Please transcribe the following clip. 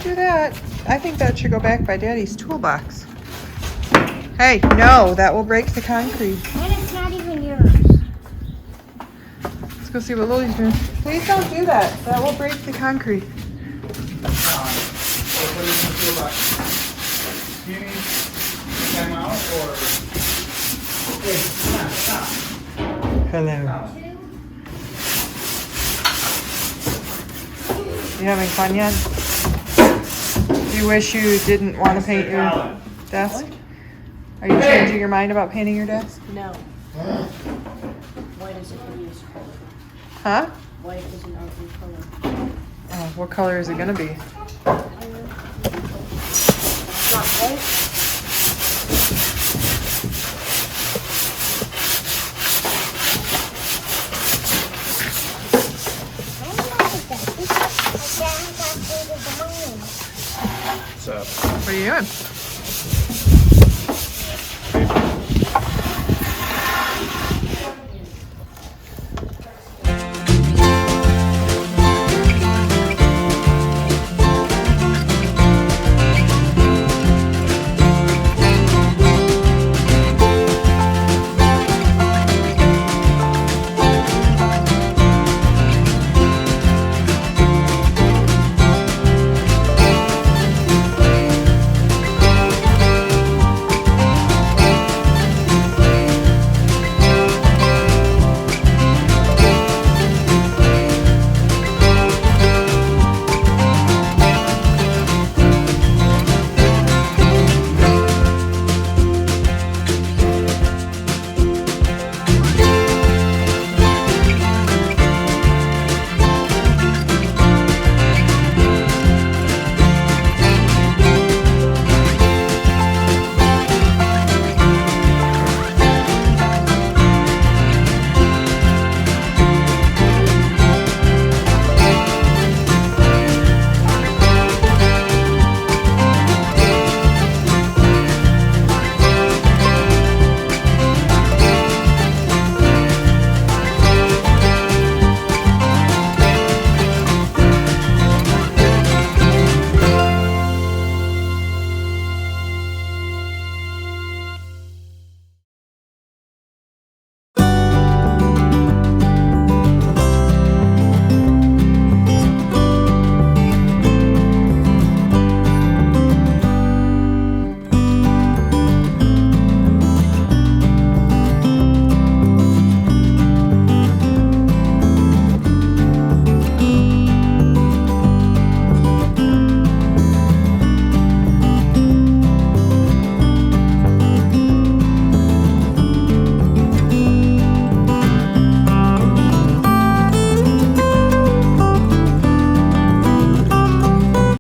do that. I think that should go back by Daddy's toolbox. Hey, no, that will break the concrete. And it's not even yours. Let's go see what Lily's doing. Please don't do that. That will break the concrete. Do you need time out or? Okay, come on, stop. Hello. You having fun yet? Do you wish you didn't want to paint your desk? Are you changing your mind about painting your desk? No. White is an ugly color. Huh? White is an ugly color. Oh, what color is it gonna be? It's not white. What's up? What are you doing?